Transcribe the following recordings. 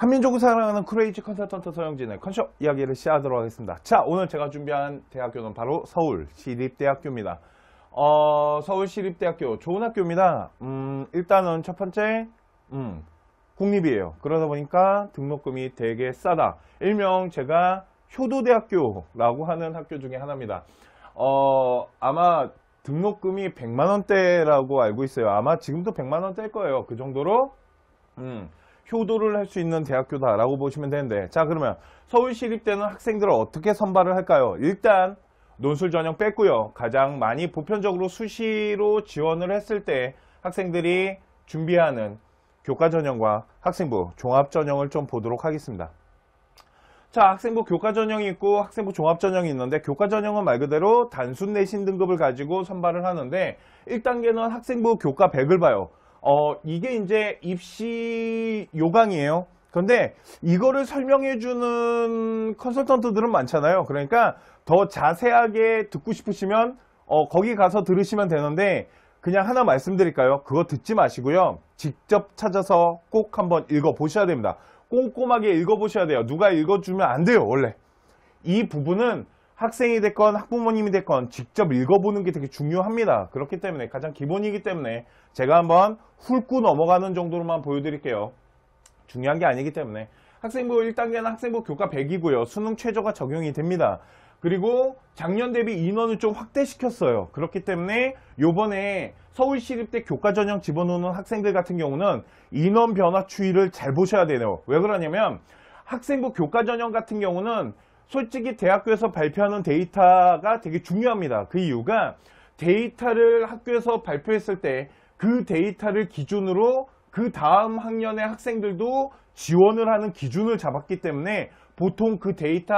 한민족을 사랑하는 크레이지 컨설턴트 서영진의 컨숍 이야기를 시작하도록 하겠습니다. 자, 오늘 제가 준비한 대학교는 바로 서울시립대학교입니다. 서울시립대학교 좋은 학교입니다. 일단은 첫 번째 국립이에요. 그러다 보니까 등록금이 되게 싸다. 일명 제가 효도대학교라고 하는 학교 중에 하나입니다. 아마 등록금이 100만원대라고 알고 있어요. 아마 지금도 100만원대일 거예요. 그 정도로 효도를 할 수 있는 대학교다라고 보시면 되는데, 자, 그러면 서울시립대는 학생들을 어떻게 선발을 할까요? 일단 논술 전형 뺐고요. 가장 많이 보편적으로 수시로 지원을 했을 때 학생들이 준비하는 교과 전형과 학생부 종합 전형을 좀 보도록 하겠습니다. 자, 학생부 교과 전형이 있고 학생부 종합 전형이 있는데, 교과 전형은 말 그대로 단순 내신 등급을 가지고 선발을 하는데, 1단계는 학생부 교과 100을 봐요. 이게 이제 입시 요강이에요. 그런데 이거를 설명해주는 컨설턴트들은 많잖아요. 그러니까 더 자세하게 듣고 싶으시면 거기 가서 들으시면 되는데, 그냥 하나 말씀드릴까요? 그거 듣지 마시고요. 직접 찾아서 꼭 한번 읽어보셔야 됩니다. 꼼꼼하게 읽어보셔야 돼요. 누가 읽어주면 안 돼요, 원래. 이 부분은 학생이 됐건 학부모님이 됐건 직접 읽어보는 게 되게 중요합니다. 그렇기 때문에 가장 기본이기 때문에 제가 한번 훑고 넘어가는 정도로만 보여드릴게요. 중요한 게 아니기 때문에. 학생부 1단계는 학생부 교과 100이고요. 수능 최저가 적용이 됩니다. 그리고 작년 대비 인원을 좀 확대시켰어요. 그렇기 때문에 요번에 서울시립대 교과 전형 집어넣는 학생들 같은 경우는 인원 변화 추이를 잘 보셔야 돼요. 왜 그러냐면 학생부 교과 전형 같은 경우는 솔직히 대학교에서 발표하는 데이터가 되게 중요합니다. 그 이유가 데이터를 학교에서 발표했을 때 그 데이터를 기준으로 그 다음 학년의 학생들도 지원을 하는 기준을 잡았기 때문에 보통 그 데이터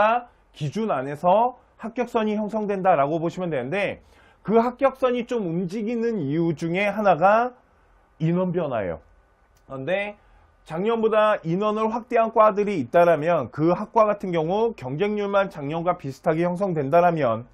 기준 안에서 합격선이 형성된다라고 보시면 되는데, 그 합격선이 좀 움직이는 이유 중에 하나가 인원 변화예요. 그런데 작년보다 인원을 확대한 과들이 있다라면 그 학과 같은 경우 경쟁률만 작년과 비슷하게 형성된다라면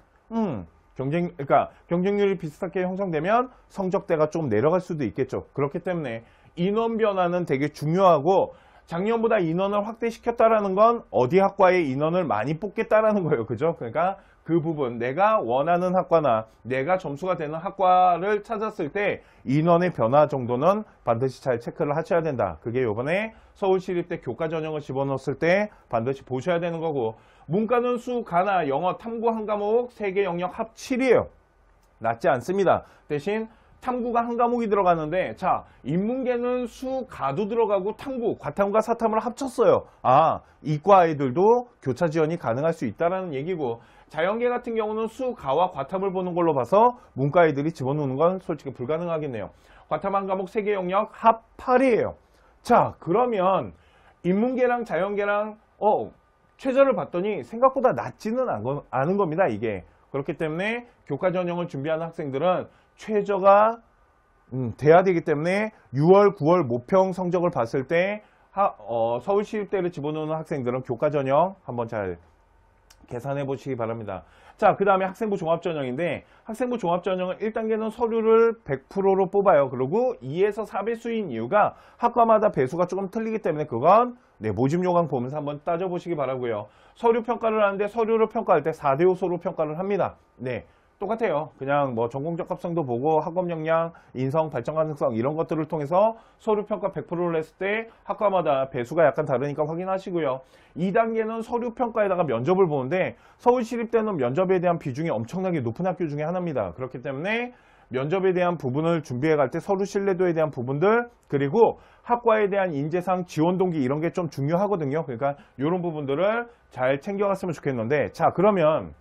그러니까 경쟁률이 비슷하게 형성되면 성적대가 좀 내려갈 수도 있겠죠. 그렇기 때문에 인원 변화는 되게 중요하고, 작년보다 인원을 확대시켰다라는 건 어디 학과의 인원을 많이 뽑겠다라는 거예요. 그죠? 그러니까 그 부분, 내가 원하는 학과나 내가 점수가 되는 학과를 찾았을 때 인원의 변화 정도는 반드시 잘 체크를 하셔야 된다. 그게 요번에 서울시립대 교과 전형을 집어넣었을 때 반드시 보셔야 되는 거고, 문과는 수, 가나, 영어, 탐구 한 과목 3개 영역 합 7이에요. 낮지 않습니다. 대신 탐구가 한 과목이 들어가는데, 자, 인문계는 수, 가도 들어가고 탐구, 과탐과 사탐을 합쳤어요. 아, 이과 아이들도 교차 지원이 가능할 수 있다는 얘기고, 자연계 같은 경우는 수, 가와 과탐을 보는 걸로 봐서 문과 아이들이 집어넣는 건 솔직히 불가능하겠네요. 과탐 한 과목 3개 영역 합 8이에요. 자, 그러면 인문계랑 자연계랑 최저를 봤더니 생각보다 낮지는 않은 겁니다, 이게. 그렇기 때문에 교과 전형을 준비하는 학생들은 최저가 돼야 되기 때문에 6월, 9월 모평 성적을 봤을 때 서울시립대를 집어넣는 학생들은 교과 전형 한번 잘 계산해 보시기 바랍니다. 자, 그 다음에 학생부 종합전형인데, 학생부 종합전형은 1단계는 서류를 100%로 뽑아요. 그리고 2에서 4배수인 이유가 학과마다 배수가 조금 틀리기 때문에 그건 모집 요강 보면서 한번 따져보시기 바라고요. 서류 평가를 하는데 서류를 평가할 때 4대 요소로 평가를 합니다. 네, 똑같아요. 그냥 뭐 전공적 합성도 보고 학업 역량, 인성, 발전 가능성 이런 것들을 통해서 서류 평가 100%를 했을 때 학과마다 배수가 약간 다르니까 확인하시고요. 2단계는 서류 평가에다가 면접을 보는데, 서울시립대는 면접에 대한 비중이 엄청나게 높은 학교 중에 하나입니다. 그렇기 때문에 면접에 대한 부분을 준비해 갈 때 서류 신뢰도에 대한 부분들, 그리고 학과에 대한 인재상 지원 동기 이런 게 좀 중요하거든요. 그러니까 이런 부분들을 잘 챙겨갔으면 좋겠는데, 자, 그러면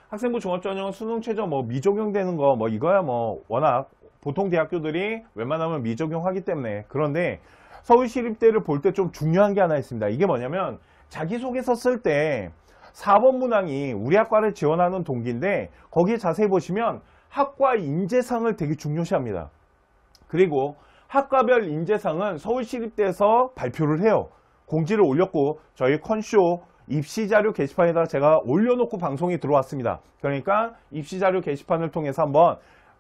학생부 종합전형은 수능 최저 미적용되는 거 이거야 워낙 보통 대학교들이 웬만하면 미적용하기 때문에. 그런데 서울시립대를 볼 때 좀 중요한 게 하나 있습니다. 이게 뭐냐면 자기소개서 쓸 때 4번 문항이 우리 학과를 지원하는 동기인데, 거기에 자세히 보시면 학과 인재상을 되게 중요시합니다. 그리고 학과별 인재상은 서울시립대에서 발표를 해요. 공지를 올렸고, 저희 컨쇼 입시자료 게시판에다가 제가 올려놓고 방송이 들어왔습니다. 그러니까 입시자료 게시판을 통해서 한번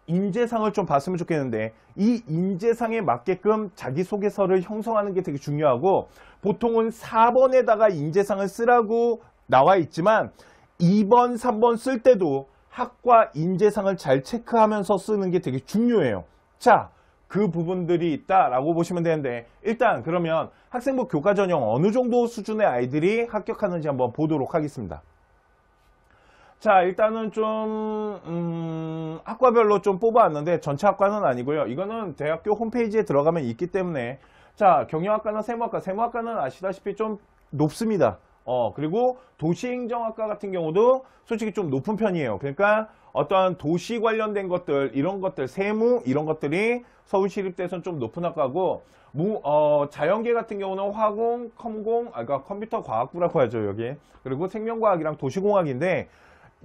인재상을 좀 봤으면 좋겠는데 이 인재상에 맞게끔 자기소개서를 형성하는 게 되게 중요하고 보통은 4번에다가 인재상을 쓰라고 나와 있지만 2번, 3번 쓸 때도 학과 인재상을 잘 체크하면서 쓰는 게 되게 중요해요. 자, 그 부분들이 있다라고 보시면 되는데 일단 그러면 학생부 교과 전형 어느 정도 수준의 아이들이 합격하는지 한번 보도록 하겠습니다. 자, 일단은 좀 학과별로 좀 뽑아왔는데 전체 학과는 아니고요. 이거는 대학교 홈페이지에 들어가면 있기 때문에 자, 경영학과나 세무학과는 아시다시피 좀 높습니다. 그리고 도시행정학과 같은 경우도 솔직히 좀 높은 편이에요. 그러니까 어떠한 도시 관련된 것들, 이런 것들, 세무 이런 것들이 서울시립대에서는 좀 높은 학과고 자연계 같은 경우는 화공, 그러니까 컴퓨터 과학부라고 하죠, 여기. 그리고 생명과학이랑 도시공학인데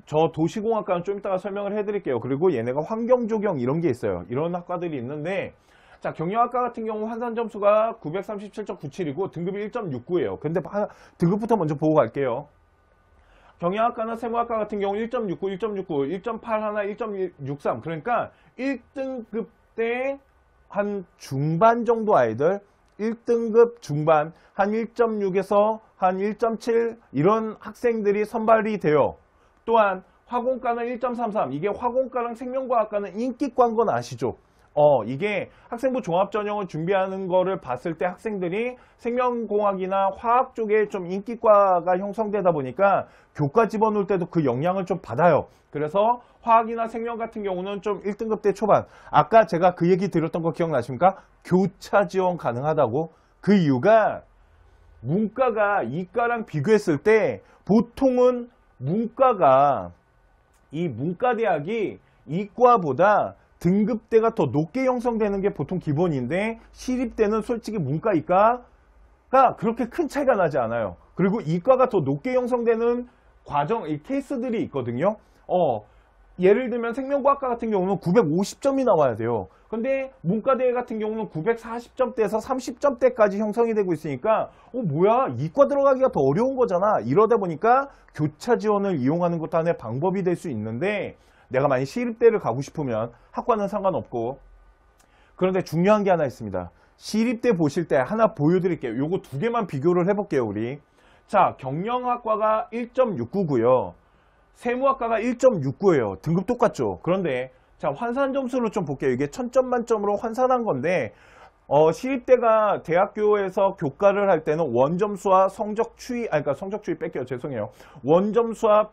저 도시공학과는 좀 이따가 설명을 해드릴게요. 그리고 얘네가 환경조경 이런 게 있어요. 이런 학과들이 있는데 자, 경영학과 같은 경우 환산 점수가 937.97이고 등급이 1.69예요. 근데 등급부터 먼저 보고 갈게요. 경영학과나 세무학과 같은 경우 1.69, 1.69, 1.81, 1.63 그러니까 1등급 때 한 중반 정도 아이들 1등급 중반 한 1.6에서 한 1.7 이런 학생들이 선발이 돼요. 또한 화공과는 1.33 이게 화공과랑 생명과학과는 인기과인 건 아시죠? 이게 학생부 종합전형을 준비하는 거를 봤을 때 학생들이 생명공학이나 화학 쪽에 좀 인기과가 형성되다 보니까 교과 집어넣을 때도 그 영향을 좀 받아요. 그래서 화학이나 생명 같은 경우는 좀 1등급 대 초반. 아까 제가 그 얘기 드렸던 거 기억나십니까? 교차 지원 가능하다고. 그 이유가 문과가 이과랑 비교했을 때 보통은 이 문과대학이 이과보다 등급대가 더 높게 형성되는 게 보통 기본인데 시립대는 솔직히 문과 이과가 그렇게 큰 차이가 나지 않아요. 그리고 이과가 더 높게 형성되는 이 케이스들이 있거든요. 예를 들면 생명과학과 같은 경우는 950점이 나와야 돼요. 근데 문과대 같은 경우는 940점대에서 30점대까지 형성이 되고 있으니까 뭐야 이과 들어가기가 더 어려운 거잖아. 이러다 보니까 교차 지원을 이용하는 것도 하나의 방법이 될 수 있는데 내가 만약 시립대를 가고 싶으면 학과는 상관없고 그런데 중요한 게 하나 있습니다. 시립대 보실 때 하나 보여드릴게요. 요거 두 개만 비교를 해볼게요 우리. 자, 경영학과가 1.69고요. 세무학과가 1.69예요. 등급 똑같죠. 그런데 자 환산 점수를 좀 볼게요. 이게 1000점 만점으로 환산한 건데 시립대가 대학교에서 교과를 할 때는 원점수와 성적 추이 그러니까 성적 추이 뺄게요. 죄송해요. 원점수와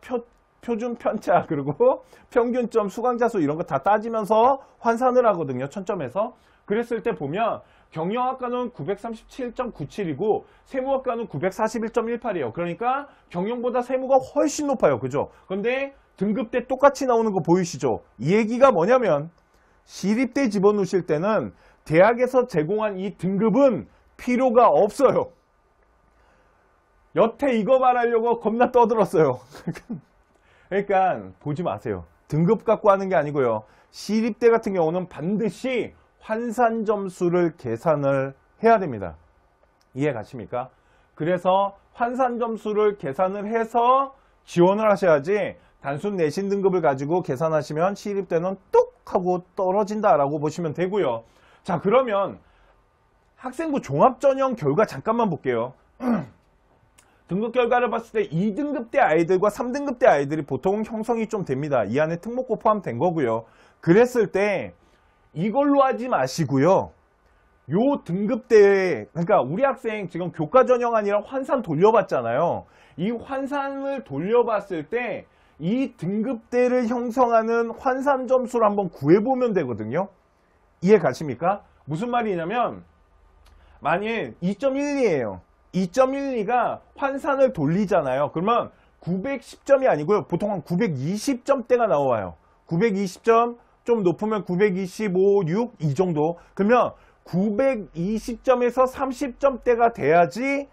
표준 편차 그리고 평균점 수강자 수 이런 거 다 따지면서 환산을 하거든요. 1000점에서. 그랬을 때 보면 경영학과는 937.97이고 세무학과는 941.18이에요. 그러니까 경영보다 세무가 훨씬 높아요. 그죠? 근데 등급대 똑같이 나오는 거 보이시죠? 이 얘기가 뭐냐면 시립대 집어넣으실 때는 대학에서 제공한 이 등급은 필요가 없어요. 여태 이거 말하려고 겁나 떠들었어요. 그러니까 보지 마세요. 등급 갖고 하는 게 아니고요. 시립대 같은 경우는 반드시 환산 점수를 계산을 해야 됩니다. 이해 가십니까? 그래서 환산 점수를 계산을 해서 지원을 하셔야지 단순 내신 등급을 가지고 계산하시면 시립대는 뚝 하고 떨어진다라고 보시면 되고요. 자, 그러면 학생부 종합전형 결과 잠깐만 볼게요. 등급 결과를 봤을 때 2등급대 아이들과 3등급대 아이들이 보통 형성이 좀 됩니다. 이 안에 특목고 포함된 거고요. 그랬을 때 이걸로 하지 마시고요. 요 등급대에 그러니까 우리 학생 지금 교과 전형 아니라 환산 돌려봤잖아요. 이 환산을 돌려봤을 때 이 등급대를 형성하는 환산 점수를 한번 구해보면 되거든요. 이해 가십니까? 무슨 말이냐면 만일 2.12예요. 2.12가 환산을 돌리잖아요. 그러면 910점이 아니고요. 보통 한 920점대가 나와요. 920점 좀 높으면 925, 6 이 정도. 그러면 920점에서 30점대가 돼야지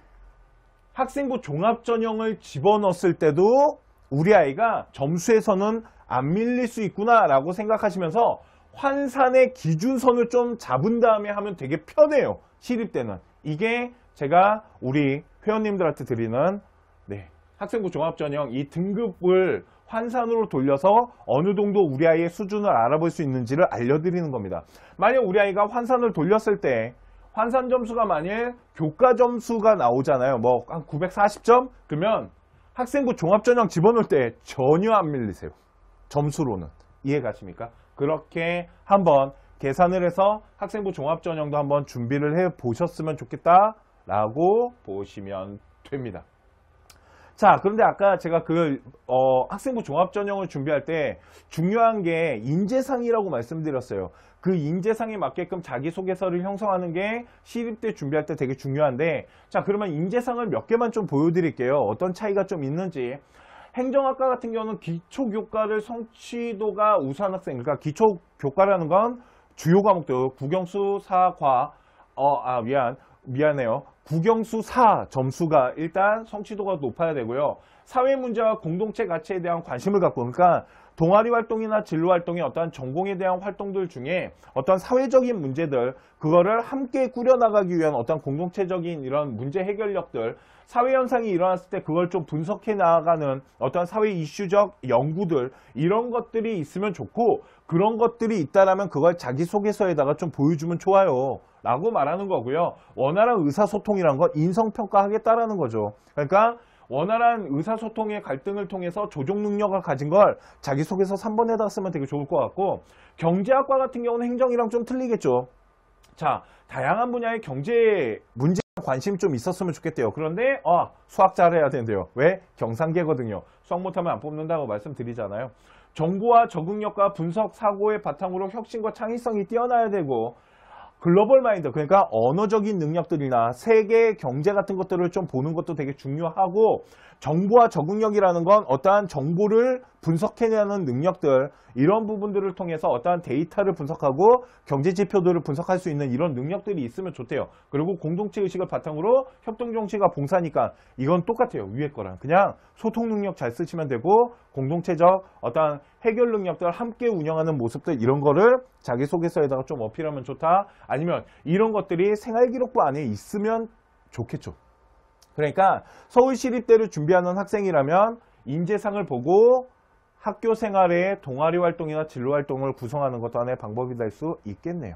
학생부 종합전형을 집어넣었을 때도 우리 아이가 점수에서는 안 밀릴 수 있구나 라고 생각하시면서 환산의 기준선을 좀 잡은 다음에 하면 되게 편해요. 시립대는. 이게 제가 우리 회원님들한테 드리는 학생부 종합전형 이 등급을 환산으로 돌려서 어느 정도 우리 아이의 수준을 알아볼 수 있는지를 알려드리는 겁니다. 만약 우리 아이가 환산을 돌렸을 때 환산 점수가 만일 교과 점수가 나오잖아요. 뭐 한 940점? 그러면 학생부 종합전형 집어넣을 때 전혀 안 밀리세요. 점수로는. 이해 가십니까? 그렇게 한번 계산을 해서 학생부 종합전형도 한번 준비를 해 보셨으면 좋겠다라고 보시면 됩니다. 자, 그런데 아까 제가 학생부 종합전형을 준비할 때 중요한 게 인재상이라고 말씀드렸어요. 그 인재상에 맞게끔 자기소개서를 형성하는 게 시립대 준비할 때 되게 중요한데, 자, 그러면 인재상을 몇 개만 좀 보여드릴게요. 어떤 차이가 좀 있는지. 행정학과 같은 경우는 기초교과를 성취도가 우수한 학생, 그러니까 기초교과라는 건 주요 과목들, 국영수, 사, 과, 미안해요. 국영수 4 점수가 일단 성취도가 높아야 되고요. 사회문제와 공동체 가치에 대한 관심을 갖고, 그러니까 동아리 활동이나 진로 활동의 어떤 전공에 대한 활동들 중에 어떤 사회적인 문제들, 그거를 함께 꾸려나가기 위한 어떤 공동체적인 이런 문제 해결력들, 사회 현상이 일어났을 때 그걸 좀 분석해 나가는 어떤 사회 이슈적 연구들, 이런 것들이 있으면 좋고, 그런 것들이 있다라면 그걸 자기소개서에다가 좀 보여주면 좋아요 라고 말하는 거고요. 원활한 의사소통이란 건 인성평가하겠다라는 거죠. 그러니까 원활한 의사소통의 갈등을 통해서 조종 능력을 가진 걸 자기소개서 3번에다 쓰면 되게 좋을 것 같고, 경제학과 같은 경우는 행정이랑 좀 틀리겠죠. 자, 다양한 분야의 경제 문제에 관심 좀 있었으면 좋겠대요. 그런데 수학 잘해야 된대요. 왜? 경상계거든요. 수학 못하면 안 뽑는다고 말씀드리잖아요. 정보와 적응력과 분석, 사고의 바탕으로 혁신과 창의성이 뛰어나야 되고, 글로벌 마인드, 그러니까 언어적인 능력들이나 세계 경제 같은 것들을 좀 보는 것도 되게 중요하고, 정보와 적응력이라는 건 어떠한 정보를 분석해내는 능력들, 이런 부분들을 통해서 어떠한 데이터를 분석하고 경제 지표들을 분석할 수 있는 이런 능력들이 있으면 좋대요. 그리고 공동체 의식을 바탕으로 협동정치가 봉사니까 이건 똑같아요. 위에 거랑. 그냥 소통 능력 잘 쓰시면 되고, 공동체적 어떠한 해결 능력들 함께 운영하는 모습들, 이런 거를 자기소개서에다가 좀 어필하면 좋다. 아니면 이런 것들이 생활기록부 안에 있으면 좋겠죠. 그러니까 서울시립대를 준비하는 학생이라면 인재상을 보고 학교 생활에 동아리 활동이나 진로 활동을 구성하는 것도 하나의 방법이 될 수 있겠네요.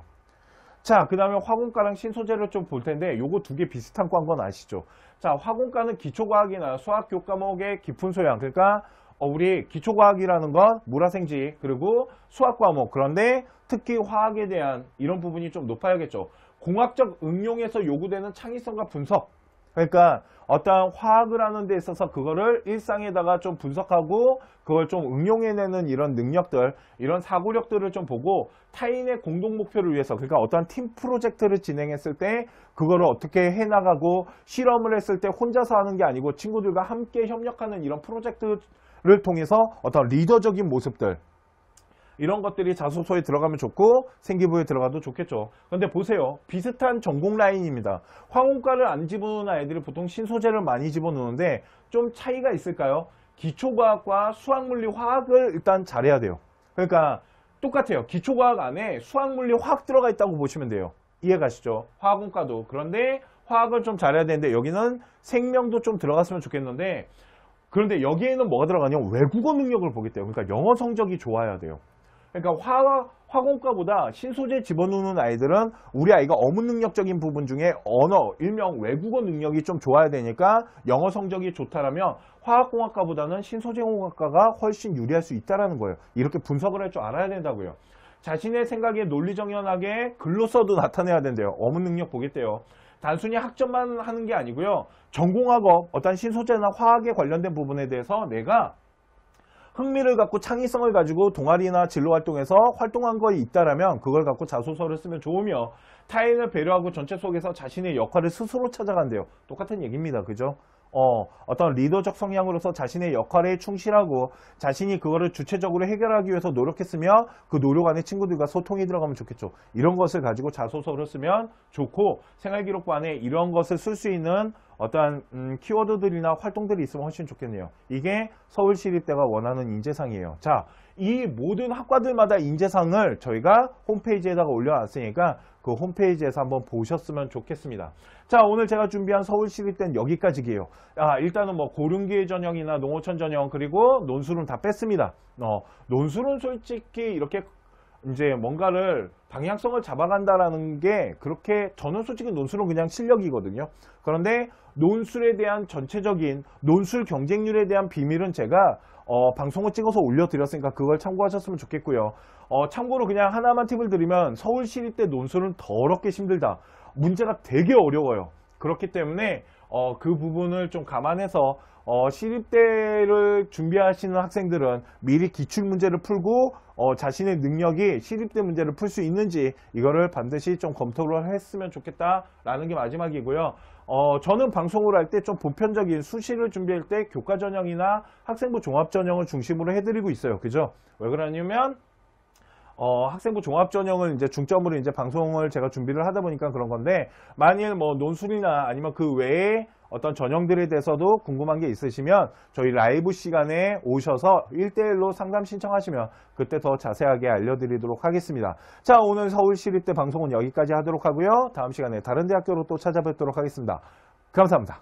자, 그 다음에 화공과랑 신소재를 좀 볼 텐데, 요거 두 개 비슷한 과인 건 아시죠? 자, 화공과는 기초과학이나 수학 교과목의 깊은 소양, 그러니까 우리 기초과학이라는 건 물화생지, 그리고 수학 과목, 그런데 특히 화학에 대한 이런 부분이 좀 높아야겠죠. 공학적 응용에서 요구되는 창의성과 분석, 그러니까 어떤 화학을 하는 데 있어서 그거를 일상에다가 좀 분석하고 그걸 좀 응용해내는 이런 능력들, 이런 사고력들을 좀 보고, 타인의 공동 목표를 위해서, 그러니까 어떤 팀 프로젝트를 진행했을 때 그거를 어떻게 해나가고, 실험을 했을 때 혼자서 하는 게 아니고 친구들과 함께 협력하는 이런 프로젝트를 통해서 어떤 리더적인 모습들, 이런 것들이 자소서에 들어가면 좋고 생기부에 들어가도 좋겠죠. 그런데 보세요. 비슷한 전공 라인입니다. 화공과를 안 집어넣는 아이들이 보통 신소재를 많이 집어넣는데 좀 차이가 있을까요? 기초과학과 수학물리 화학을 일단 잘해야 돼요. 그러니까 똑같아요. 기초과학 안에 수학물리 화학 들어가 있다고 보시면 돼요. 이해 가시죠? 화공과도. 그런데 화학을 좀 잘해야 되는데 여기는 생명도 좀 들어갔으면 좋겠는데, 그런데 여기에는 뭐가 들어가냐면 외국어 능력을 보기 때문에, 그러니까 영어 성적이 좋아야 돼요. 그러니까 화공과보다 신소재 집어넣는 아이들은 우리 아이가 어문 능력적인 부분 중에 언어, 일명 외국어 능력이 좀 좋아야 되니까 영어 성적이 좋다라면 화학공학과보다는 신소재공학과가 훨씬 유리할 수 있다는 거예요. 이렇게 분석을 할 줄 알아야 된다고요. 자신의 생각에 논리정연하게 글로서도 나타내야 된대요. 어문 능력 보겠대요. 단순히 학점만 하는 게 아니고요. 전공학업, 어떤 신소재나 화학에 관련된 부분에 대해서 내가 흥미를 갖고 창의성을 가지고 동아리나 진로 활동에서 활동한 거에 있다라면 그걸 갖고 자소서를 쓰면 좋으며, 타인을 배려하고 전체 속에서 자신의 역할을 스스로 찾아간대요. 똑같은 얘기입니다. 그죠? 어떤 리더적 성향으로서 자신의 역할에 충실하고 자신이 그거를 주체적으로 해결하기 위해서 노력했으며 그 노력 안에 친구들과 소통이 들어가면 좋겠죠. 이런 것을 가지고 자소서를 쓰면 좋고, 생활기록부 안에 이런 것을 쓸 수 있는 어떠한 키워드들이나 활동들이 있으면 훨씬 좋겠네요. 이게 서울시립대가 원하는 인재상이에요. 자, 이 모든 학과들마다 인재상을 저희가 홈페이지에다가 올려놨으니까 그 홈페이지에서 한번 보셨으면 좋겠습니다. 자, 오늘 제가 준비한 서울시립대는 여기까지예요. 일단은 뭐 고륜기회 전형이나 농어촌 전형 그리고 논술은 다 뺐습니다. 논술은 솔직히 이렇게 이제 뭔가를 방향성을 잡아간다라는 게 그렇게 저는 솔직히 논술은 그냥 실력이거든요. 그런데 논술에 대한 전체적인 논술 경쟁률에 대한 비밀은 제가 방송을 찍어서 올려드렸으니까 그걸 참고하셨으면 좋겠고요. 참고로 그냥 하나만 팁을 드리면 서울시립대 논술은 더럽게 힘들다. 문제가 되게 어려워요. 그렇기 때문에 그 부분을 좀 감안해서 시립대를 준비하시는 학생들은 미리 기출문제를 풀고 자신의 능력이 시립대 문제를 풀 수 있는지 이거를 반드시 좀 검토를 했으면 좋겠다라는 게 마지막이고요. 저는 방송을 할 때 좀 보편적인 수시를 준비할 때 교과 전형이나 학생부 종합 전형을 중심으로 해드리고 있어요. 그죠? 왜 그러냐면 학생부 종합 전형을 이제 중점으로 이제 방송을 제가 준비를 하다 보니까 그런 건데, 만일 뭐 논술이나 아니면 그 외에 어떤 전형들에 대해서도 궁금한 게 있으시면 저희 라이브 시간에 오셔서 1대1로 상담 신청하시면 그때 더 자세하게 알려드리도록 하겠습니다. 자, 오늘 서울시립대 방송은 여기까지 하도록 하고요. 다음 시간에 다른 대학교로 또 찾아뵙도록 하겠습니다. 감사합니다.